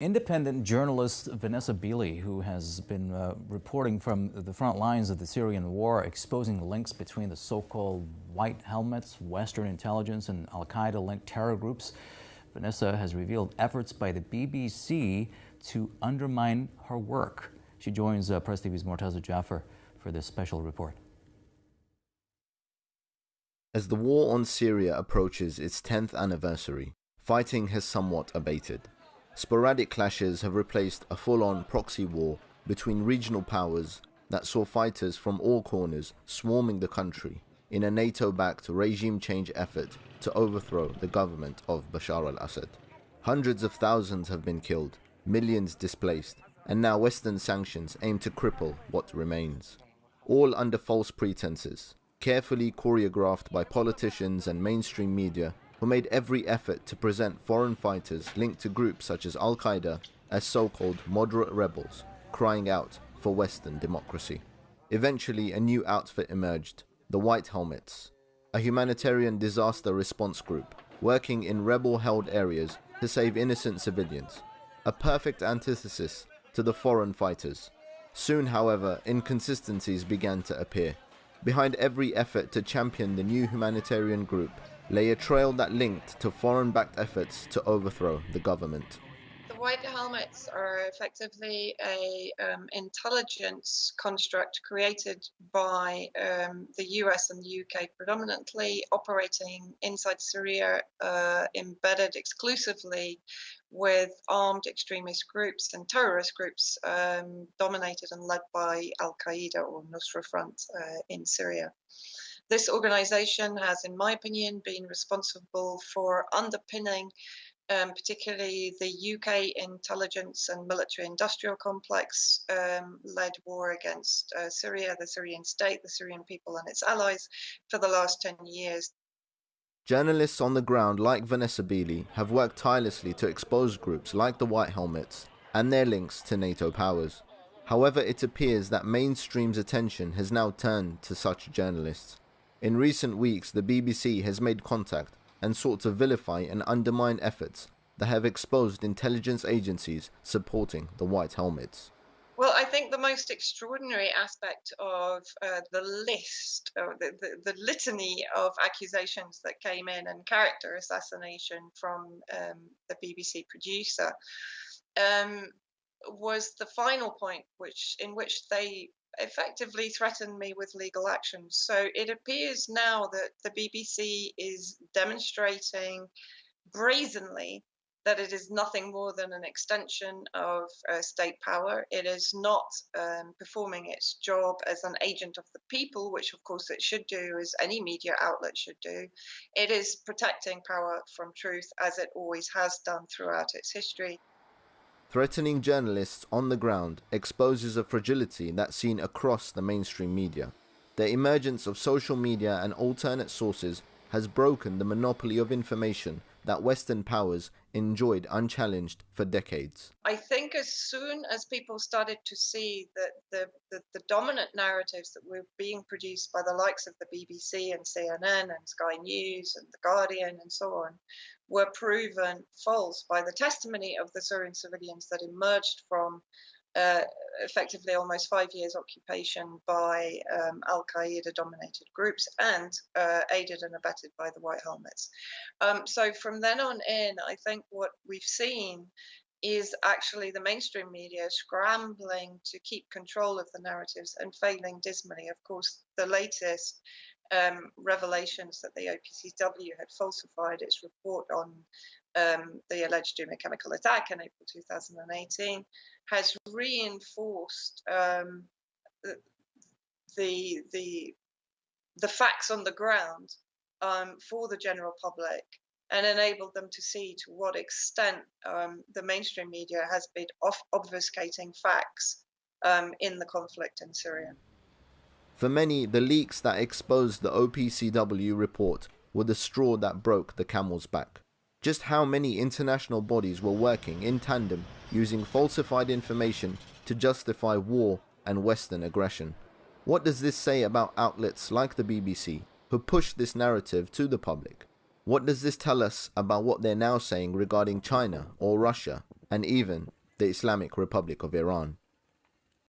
Independent journalist Vanessa Beeley, who has been reporting from the front lines of the Syrian war, exposing links between the so-called White Helmets, Western intelligence, and Al-Qaeda-linked terror groups. Vanessa has revealed efforts by the BBC to undermine her work. She joins Press TV's Mortaza Jaffer for this special report. As the war on Syria approaches its 10th anniversary, fighting has somewhat abated. Sporadic clashes have replaced a full-on proxy war between regional powers that saw fighters from all corners swarming the country in a NATO-backed regime change effort to overthrow the government of Bashar al-Assad. Hundreds of thousands have been killed, millions displaced, and now Western sanctions aim to cripple what remains. All under false pretenses, carefully choreographed by politicians and mainstream media who made every effort to present foreign fighters linked to groups such as Al-Qaeda as so-called moderate rebels, crying out for Western democracy. Eventually, a new outfit emerged, the White Helmets, a humanitarian disaster response group working in rebel-held areas to save innocent civilians, a perfect antithesis to the foreign fighters. Soon, however, inconsistencies began to appear. Behind every effort to champion the new humanitarian group lay a trail that linked to foreign-backed efforts to overthrow the government. The White Helmets are effectively a intelligence construct created by the US and the UK predominantly, operating inside Syria, embedded exclusively with armed extremist groups and terrorist groups dominated and led by Al-Qaeda or Nusra Front in Syria. This organization has, in my opinion, been responsible for underpinning particularly the UK intelligence and military-industrial complex led war against Syria, the Syrian state, the Syrian people and its allies for the last 10 years. Journalists on the ground like Vanessa Beeley have worked tirelessly to expose groups like the White Helmets and their links to NATO powers. However, it appears that mainstream's attention has now turned to such journalists. In recent weeks, the BBC has made contact and sought to vilify and undermine efforts that have exposed intelligence agencies supporting the White Helmets. Well, I think the most extraordinary aspect of the list, or the litany of accusations that came in and character assassination from the BBC producer was the final point, in which they effectively threatened me with legal action. So it appears now that the BBC is demonstrating brazenly that it is nothing more than an extension of state power. It is not performing its job as an agent of the people, which of course it should do, as any media outlet should do. It is protecting power from truth, as it always has done throughout its history. Threatening journalists on the ground exposes a fragility that's seen across the mainstream media. The emergence of social media and alternate sources has broken the monopoly of information that Western powers enjoyed unchallenged for decades. I think as soon as people started to see that the dominant narratives that were being produced by the likes of the BBC and CNN and Sky News and The Guardian and so on were proven false by the testimony of the Syrian civilians that emerged from effectively almost 5 years occupation by Al-Qaeda dominated groups and aided and abetted by the White Helmets. So from then on in, I think what we've seen is actually the mainstream media scrambling to keep control of the narratives and failing dismally. Of course, the latest revelations that the OPCW had falsified its report on the alleged Douma chemical attack in April 2018 has reinforced the facts on the ground for the general public and enabled them to see to what extent the mainstream media has been obfuscating facts in the conflict in Syria. For many, the leaks that exposed the OPCW report were the straw that broke the camel's back. Just how many international bodies were working in tandem using falsified information to justify war and Western aggression? What does this say about outlets like the BBC who push this narrative to the public? What does this tell us about what they're now saying regarding China or Russia? and even the Islamic Republic of Iran.